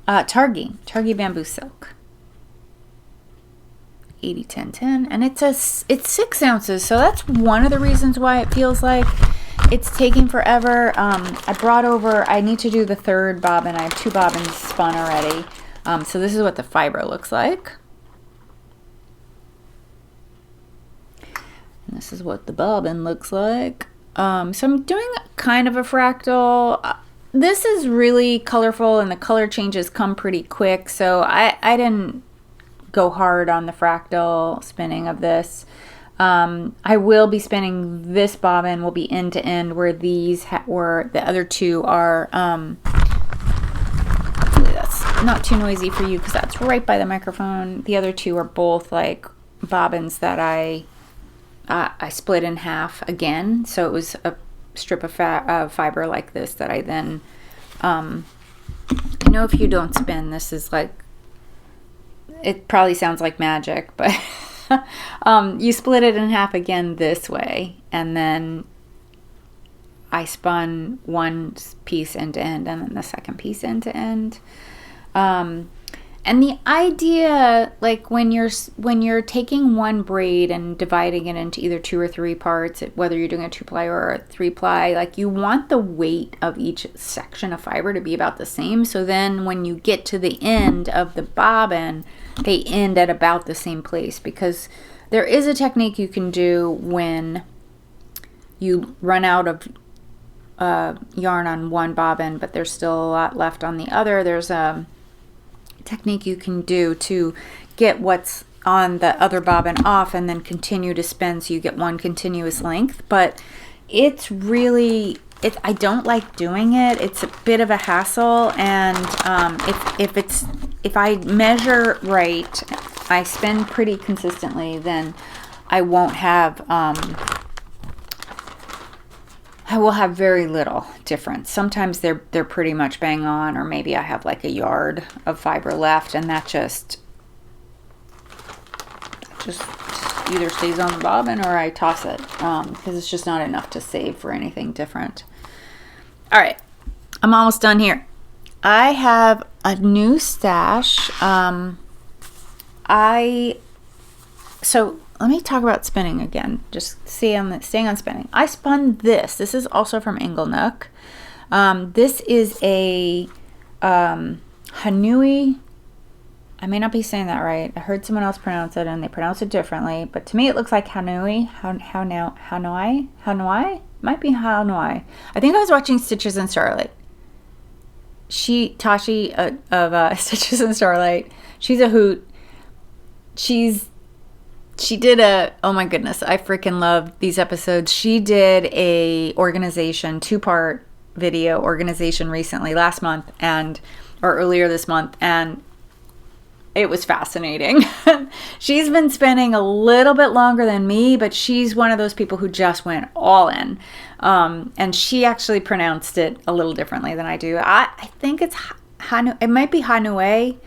A: Targhee Bamboo Silk. 80-10-10, and it's 6 ounces, so that's one of the reasons why it feels like it's taking forever. I need to do the 3rd bobbin. I have 2 bobbins spun already. So this is what the fiber looks like. And this is what the bobbin looks like. So I'm doing kind of a fractal. This is really colorful and the color changes come pretty quick, so I didn't go hard on the fractal spinning of this. I will be spinning this bobbin will be end to end, where these where the other 2 are. Hopefully that's not too noisy for you because that's right by the microphone. The other 2 are both like bobbins that I split in half again. So it was a strip of fiber like this that I then. I know if you don't spin, this is like. It probably sounds like magic, but you split it in half again this way, and then I spun one piece end to end and then the second piece end to end. And the idea, like when you're taking one braid and dividing it into either 2 or 3 parts, whether you're doing a 2-ply or a 3-ply, like you want the weight of each section of fiber to be about the same. So then when you get to the end of the bobbin, they end at about the same place, because there is a technique you can do when you run out of yarn on one bobbin, but there's still a lot left on the other, there's a technique you can do to get what's on the other bobbin off and then continue to spin so you get one continuous length. But it's really, I don't like doing it. It's a bit of a hassle, and if I measure right, I spin pretty consistently, then I won't have I will have very little difference. Sometimes they're pretty much bang on, or maybe I have like a yard of fiber left, and that just either stays on the bobbin or I toss it, because it's just not enough to save for anything different. All right, I'm almost done here. I have a new stash. So let me talk about spinning again. Just staying on spinning. I spun this. This is also from Inglenook. This is a Hanui. I may not be saying that right. I heard someone else pronounce it, and they pronounce it differently. But to me, it looks like Hanui. Hanoi? Might be Hanoi. I think I was watching Stitches and Starlight. Tashi of Stitches and Starlight. She's a hoot. She did oh my goodness, I freaking love these episodes. She did a organization, 2-part video organization recently, last month, or earlier this month, and it was fascinating. She's been spinning a little bit longer than me, but she's one of those people who just went all in. And she actually pronounced it a little differently than I do. I think it's it might be Hanui.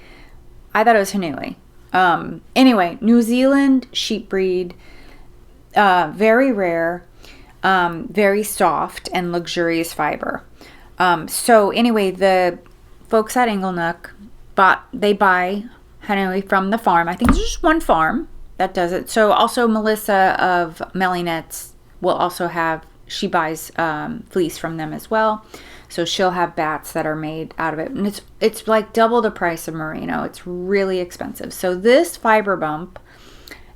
A: I thought it was Hanui. Anyway, New Zealand sheep breed, very rare, very soft and luxurious fiber. So anyway, the folks at Inglenook they buy Hanui from the farm. I think there's just one farm that does it. So also Melissa of Melly Nets will also she buys fleece from them as well. So she'll have bats that are made out of it. And it's like double the price of merino. It's really expensive. So this fiber bump,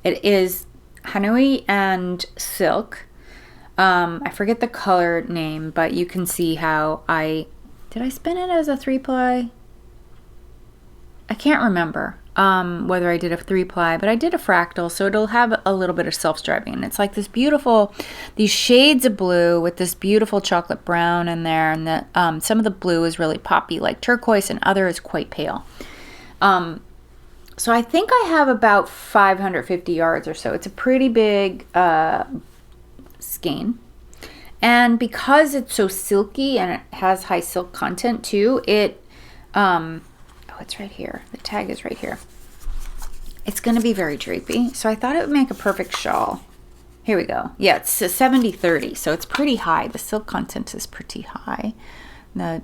A: it is Hanui and silk. I forget the color name, but you can see how did I spin it as a 3-ply? I can't remember whether I did a 3-ply, but I did a fractal, so it'll have a little bit of self-striping. And it's like these shades of blue with this beautiful chocolate brown in there, and some of the blue is really poppy, like turquoise, and other is quite pale. So I think I have about 550 yards or so. It's a pretty big skein. And because it's so silky and it has high silk content too, it's right here. The tag is right here. It's going to be very drapey. So I thought it would make a perfect shawl. Here we go. Yeah, it's a 70-30, so it's pretty high. The silk content is pretty high. It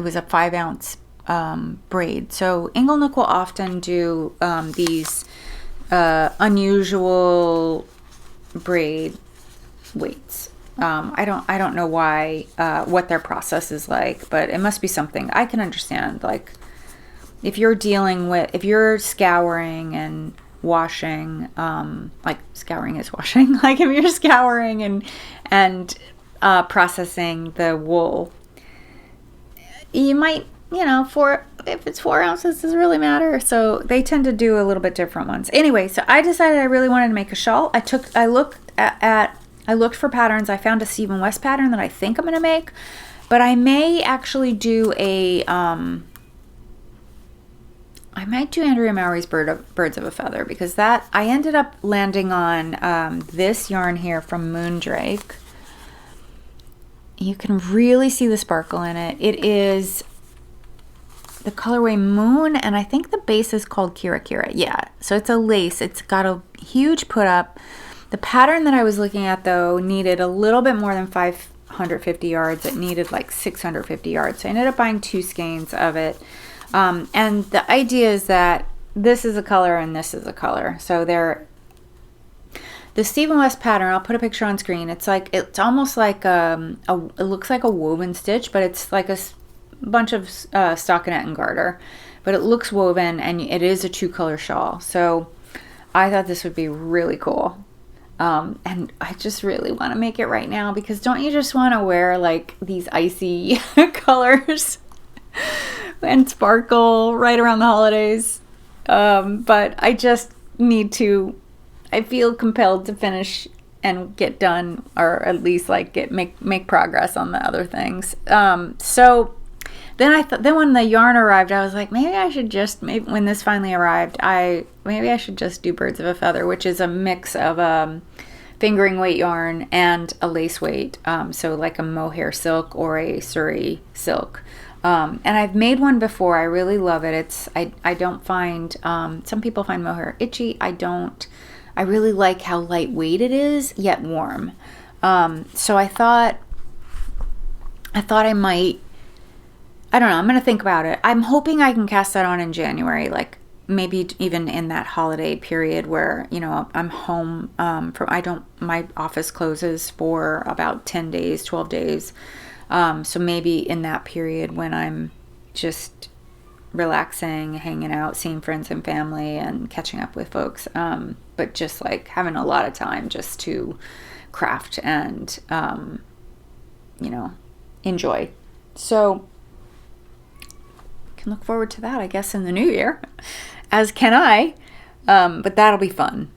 A: was a 5-ounce braid. So Inglenook will often do these unusual braid weights. I don't know why, what their process is like, but it must be something I can understand. Like, if you're scouring and washing, like scouring is washing, like if you're scouring and processing the wool, you might, if it's 4 ounces, does it really matter? So they tend to do a little bit different ones. Anyway, so I decided I really wanted to make a shawl. I looked for patterns. I found a Stephen West pattern that I think I'm going to make, but I may actually do I might do Andrea Mowry's Birds of a Feather, because I ended up landing on this yarn here from Moondrake. You can really see the sparkle in it. It is the colorway Moon, and I think the base is called Kira Kira. Yeah, so it's a lace. It's got a huge put up. The pattern that I was looking at, though, needed a little bit more than 550 yards. It needed like 650 yards. So I ended up buying 2 skeins of it. And the idea is that this is a color and this is a color. So the Stephen West pattern, I'll put a picture on screen. It's almost like it looks like a woven stitch, but it's like a bunch of stockinette and garter. But it looks woven, and it is a 2-color shawl. So I thought this would be really cool. And I just really want to make it right now, because don't you just want to wear like these icy colors and sparkle right around the holidays? But I just need to, I feel compelled to finish and get done, or at least like make progress on the other things. So then when the yarn arrived, I was like, maybe I should just, when this finally arrived, maybe I should just do Birds of a Feather, which is a mix of fingering weight yarn and a lace weight. So like a mohair silk or a Surrey silk. And I've made one before. I really love it. I don't find, some people find mohair itchy. I don't. I really like how lightweight it is, yet warm. So I thought I might, I don't know, I'm going to think about it. I'm hoping I can cast that on in January, like maybe even in that holiday period where, you know, I'm home my office closes for about 10 days, 12 days. So maybe in that period when I'm just relaxing, hanging out, seeing friends and family and catching up with folks. But just like having a lot of time just to craft and, you know, enjoy. So can look forward to that, I guess, in the new year, as can I. But that'll be fun.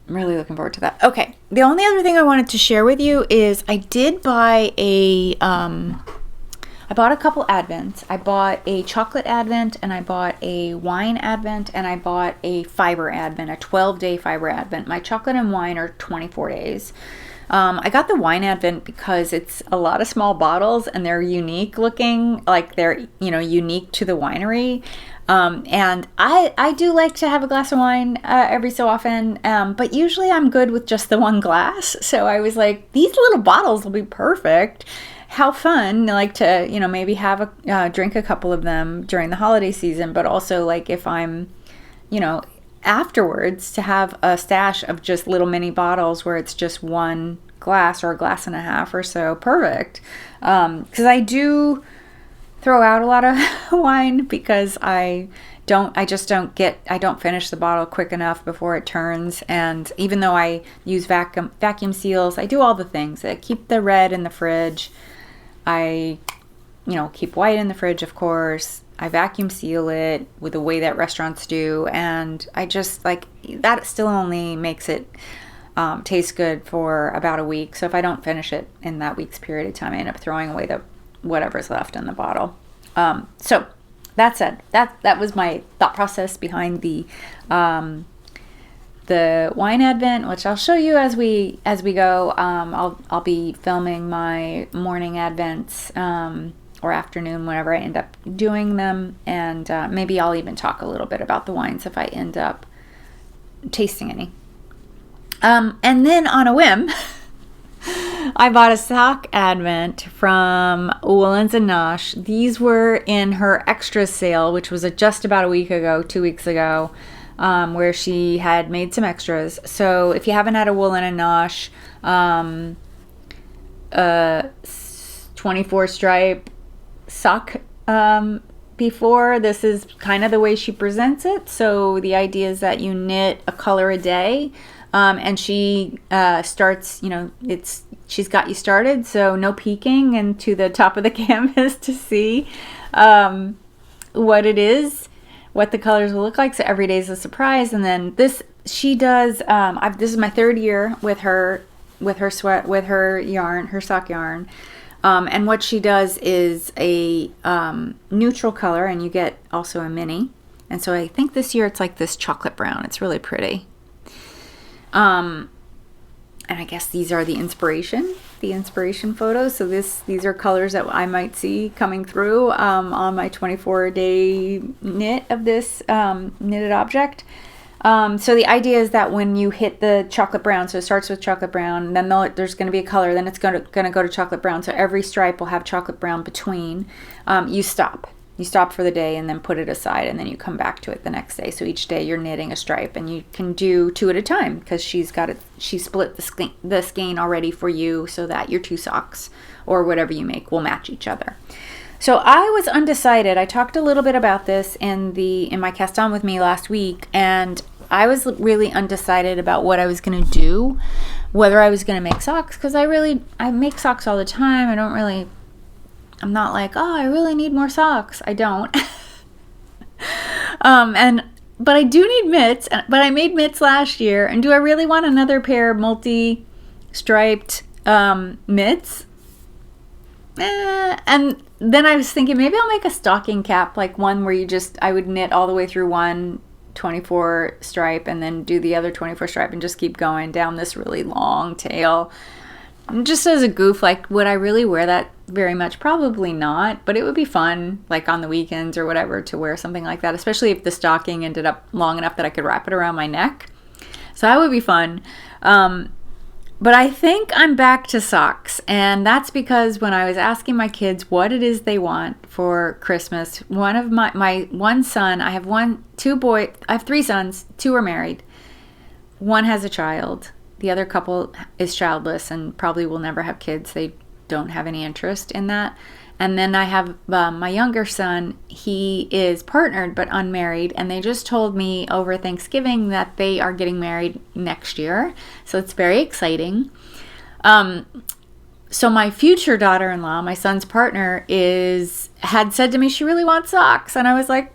A: I'm really looking forward to that. Okay. The only other thing I wanted to share with you is I did buy I bought a couple advents. I bought a chocolate advent, and I bought a wine advent, and I bought a fiber advent, a 12-day fiber advent. My chocolate and wine are 24 days. I got the wine advent because it's a lot of small bottles and they're unique looking, like they're, you know, unique to the winery. And I do like to have a glass of wine every so often, but usually I'm good with just the one glass. So I was like, these little bottles will be perfect. How fun, like to, you know, maybe have drink a couple of them during the holiday season, but also like if I'm, you know, afterwards to have a stash of just little mini bottles where it's just one glass or a glass and a half or so. Perfect. Because I do throw out a lot of wine because I don't finish the bottle quick enough before it turns. And even though I use vacuum seals, I do all the things. I keep the red in the fridge. I, you know, keep white in the fridge, of course. I vacuum seal it with the way that restaurants do. And I just like that still only makes it taste good for about a week. So if I don't finish it in that week's period of time, I end up throwing away whatever's left in the bottle. So that said, that was my thought process behind the wine advent, which I'll show you as we go. I'll be filming my morning advents or afternoon whenever I end up doing them, and maybe I'll even talk a little bit about the wines if I end up tasting any. And then on a whim, I bought a sock advent from Woolens and Nosh. These were in her extra sale, which was just about 2 weeks ago, where she had made some extras. So if you haven't had a Woolens and Nosh 24 stripe sock before, this is kind of the way she presents it. So the idea is that you knit a color a day, and she starts, you know, she's got you started, so no peeking into the top of the canvas to see what it is, what the colors will look like. So every day is a surprise. And then she does, this is my third year with her yarn, her sock yarn. And what she does is a neutral color, and you get also a mini. And so I think this year it's like this chocolate brown. It's really pretty. And I guess these are the inspiration photos. So these are colors that I might see coming through on my 24-day knit of this knitted object. So the idea is that when you hit the chocolate brown, so it starts with chocolate brown, then there's going to be a color, then it's going to go to chocolate brown. So every stripe will have chocolate brown between. You stop for the day and then put it aside, and then you come back to it the next day. So each day you're knitting a stripe, and you can do 2 at a time because she split the skein already for you so that your 2 socks or whatever you make will match each other. So I was undecided. I talked a little bit about this in my Cast On With Me last week, and I was really undecided about what I was going to do, whether I was going to make socks, because I make socks all the time. I'm not like, oh, I really need more socks. I don't. But I do need mitts, but I made mitts last year, and do I really want another pair of multi-striped mitts? And then I was thinking maybe I'll make a stocking cap, like one where I would knit all the way through one 24 stripe and then do the other 24 stripe and just keep going down this really long tail. And just as a goof, like, would I really wear that very much? Probably not, but it would be fun, like on the weekends or whatever, to wear something like that, especially if the stocking ended up long enough that I could wrap it around my neck. So that would be fun. But I think I'm back to socks, and that's because when I was asking my kids what it is they want for Christmas, one of my one son, I have three sons, 2 are married, 1 has a child, the other couple is childless and probably will never have kids. They don't have any interest in that. And then I have my younger son. He is partnered but unmarried, and they just told me over Thanksgiving that they are getting married next year. So it's very exciting. So my future daughter-in-law, my son's partner, had said to me she really wants socks. And I was like,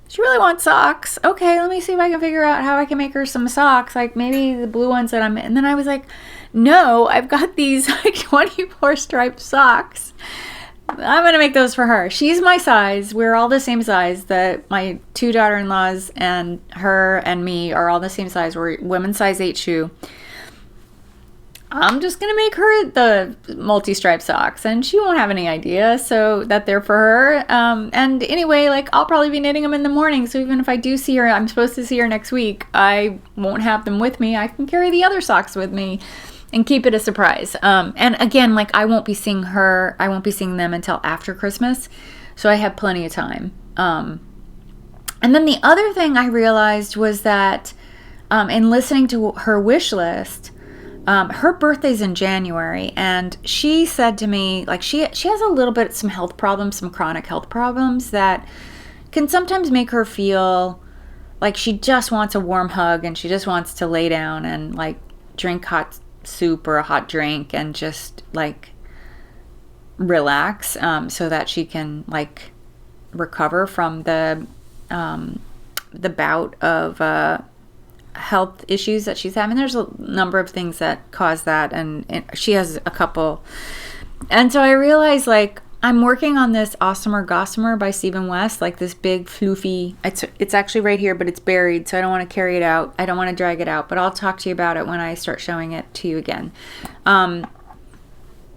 A: she really wants socks? Okay, let me see if I can figure out how I can make her some socks, like maybe the blue ones and then I was like, no, I've got these like 24 striped socks. I'm going to make those for her. She's my size. We're all the same size. My 2 daughter-in-laws and her and me are all the same size. We're women's size 8 shoe. I'm just going to make her the multi-striped socks, and she won't have any idea so that they're for her. And anyway, like, I'll probably be knitting them in the morning. So even if I do see her, I'm supposed to see her next week, I won't have them with me. I can carry the other socks with me and keep it a surprise. And again, like, I won't be seeing them until after Christmas. So I have plenty of time. And then the other thing I realized was that in listening to her wish list, her birthday's in January, and she said to me, like, she has some health problems, some chronic health problems that can sometimes make her feel like she just wants a warm hug and she just wants to lay down and, like, drink hot soup or a hot drink and just, like, relax, so that she can, like, recover from the bout of health issues that she's having. There's a number of things that cause that, and she has a couple. And so I realized, like, I'm working on this Awesomer Gossamer by Stephen West, like this big floofy, it's actually right here, but it's buried, so I don't want to carry it out. I don't want to drag it out, but I'll talk to you about it when I start showing it to you again.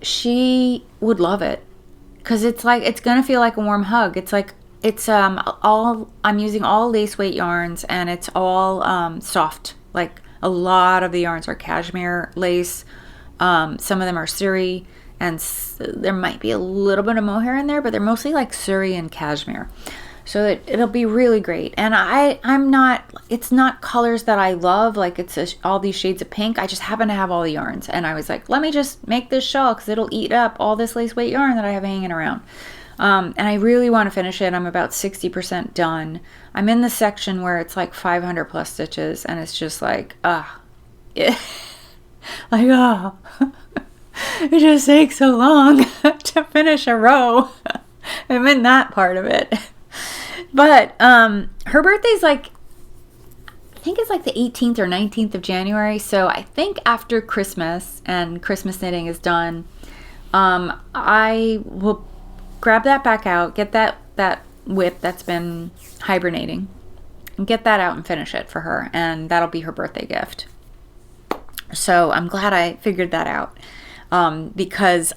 A: She would love it, because it's like, it's going to feel like a warm hug. It's like, I'm using all lace weight yarns, and it's all soft. Like, a lot of the yarns are cashmere lace. Some of them are suri, and there might be a little bit of mohair in there, but they're mostly like suri and cashmere. So it'll be really great. And it's not colors that I love, like it's all these shades of pink. I just happen to have all the yarns. And I was like, let me just make this shawl, because it'll eat up all this lace weight yarn that I have hanging around. And I really want to finish it. I'm about 60% done. I'm in the section where it's like 500 plus stitches, and it's just like, it just takes so long to finish a row. I'm in that part of it. But her birthday's like, I think it's like the 18th or 19th of January. So I think after Christmas and Christmas knitting is done, I will grab that back out, get that whip that's been hibernating, and get that out and finish it for her, and that'll be her birthday gift. So I'm glad I figured that out, because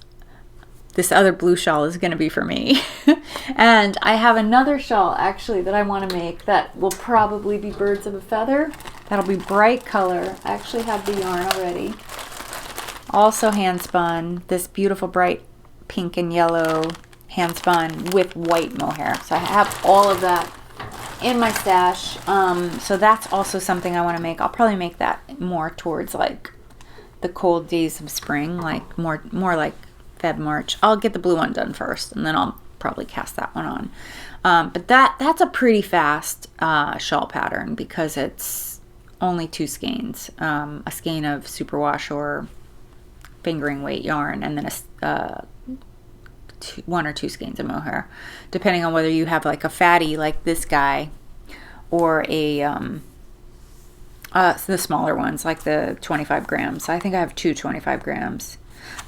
A: this other blue shawl is going to be for me. And I have another shawl actually that I want to make that will probably be birds of a feather. That'll be bright color. I actually have the yarn already. Also hand spun, this beautiful bright pink and yellow hand spun with white mohair. So I have all of that in my stash. So that's also something I want to make. I'll probably make that more towards like the cold days of spring, like more like Feb, March. I'll get the blue one done first, and then I'll probably cast that one on. But that's a pretty fast shawl pattern, because it's only 2 skeins, a skein of superwash or fingering weight yarn, and then 1 or 2 skeins of mohair, depending on whether you have like a fatty like this guy, or a the smaller ones like the 25 grams. I think I have 2 25 grams.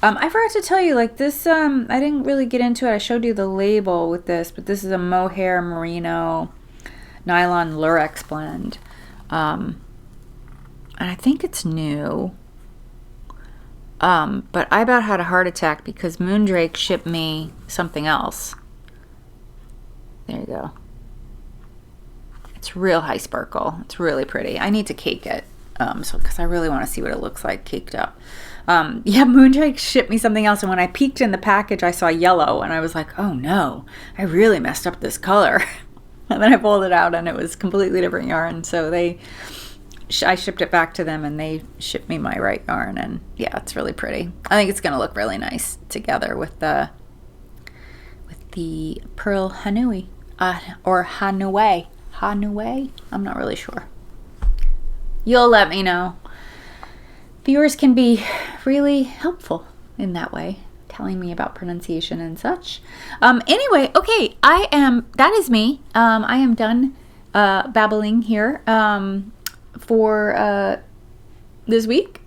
A: I forgot to tell you, like this, I didn't really get into it. I showed you the label with this, but this is a mohair merino nylon lurex blend. And I think it's new. But I about had a heart attack because Moondrake shipped me something else. There you go. It's real high sparkle. It's really pretty. I need to cake it, because I really want to see what it looks like caked up. Yeah, Moondrake shipped me something else, and when I peeked in the package, I saw yellow, and I was like, oh no, I really messed up this color. And then I pulled it out, and it was completely different yarn. So I shipped it back to them, and they shipped me my right yarn, and yeah, it's really pretty. I think it's going to look really nice together with the Pearl Hanui, or Hanue. Hanue? I'm not really sure. You'll let me know. Viewers can be really helpful in that way, telling me about pronunciation and such. Anyway, okay, that is me. I am done babbling here for this week.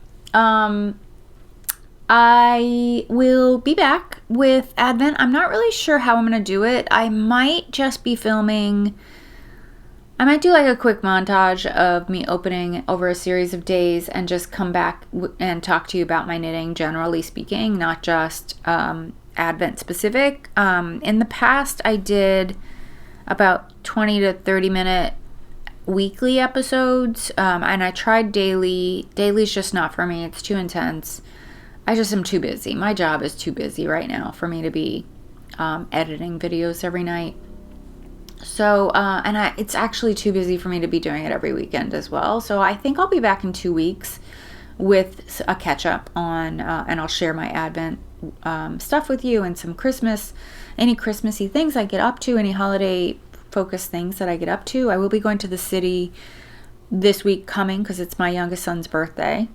A: I will be back with Advent. I'm not really sure how I'm going to do it. I might just be filming. I might do like a quick montage of me opening over a series of days and just come back and talk to you about my knitting, generally speaking, not just Advent specific. In the past, I did about 20 to 30 minute weekly episodes, and I tried daily. Daily's just not for me. It's too intense. I just am too busy. My job is too busy right now for me to be editing videos every night. So, it's actually too busy for me to be doing it every weekend as well. So I think I'll be back in 2 weeks with a catch up on, and I'll share my Advent stuff with you, and some any Christmassy things I get up to, any holiday focused things that I get up to. I will be going to the city this week coming because it's my youngest son's birthday,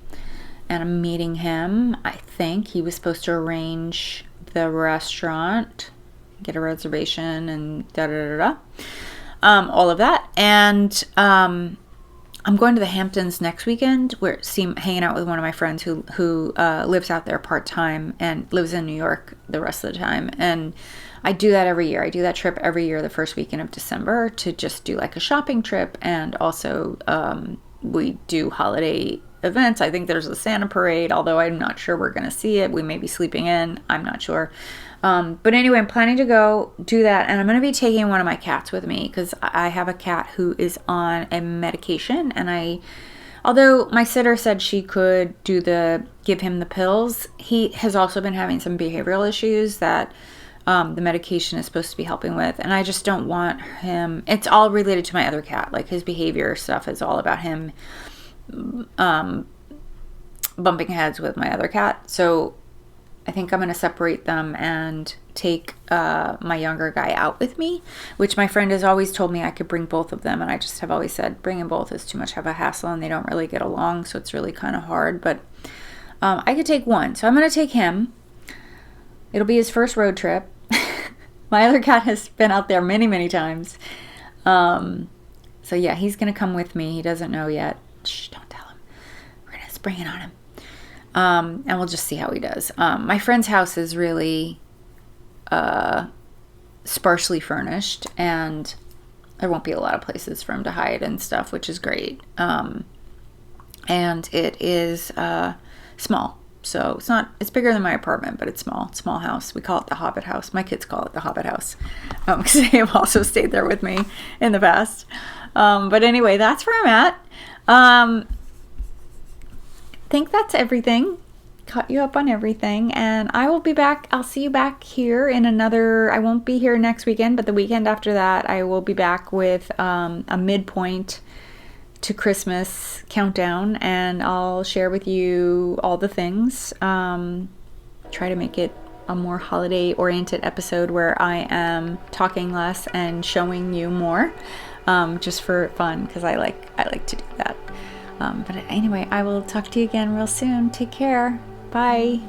A: and I'm meeting him. I think he was supposed to arrange the restaurant, get a reservation, and all of that. And I'm going to the Hamptons next weekend. We're hanging out with one of my friends who lives out there part-time and lives in New York the rest of the time. And I do that every year. I do that trip every year the first weekend of December to just do like a shopping trip. And also we do holiday events. I think there's a Santa parade, although I'm not sure we're going to see it. We may be sleeping in. I'm not sure. But anyway, I'm planning to go do that, and I'm going to be taking one of my cats with me because I have a cat who is on a medication, and although my sitter said she could give him the pills, he has also been having some behavioral issues that the medication is supposed to be helping with, and I just don't want him. It's all related to my other cat. Like, his behavior stuff is all about him bumping heads with my other cat. So I think I'm going to separate them and take my younger guy out with me, which my friend has always told me I could bring both of them, and I just have always said bringing both is too much of a hassle, and they don't really get along, so it's really kind of hard. But I could take one, so I'm going to take him. It'll be his first road trip. My other cat has been out there many, many times. So yeah, he's going to come with me. He doesn't know yet. Shh, don't tell him. We're going to spring it on him. And we'll just see how he does. My friend's house is really sparsely furnished, and there won't be a lot of places for him to hide and stuff, which is great. And it is small. So it's bigger than my apartment, but it's small. It's a small house. We call it the Hobbit house. My kids call it the Hobbit house because they have also stayed there with me in the past. But anyway, that's where I'm at. Think that's everything. Caught you up on everything, and I will be back. I'll see you back here I won't be here next weekend, but the weekend after that I will be back with a midpoint to Christmas countdown, and I'll share with you all the things. Try to make it a more holiday oriented episode where I am talking less and showing you more, just for fun, because I like to do that. But anyway, I will talk to you again real soon. Take care. Bye.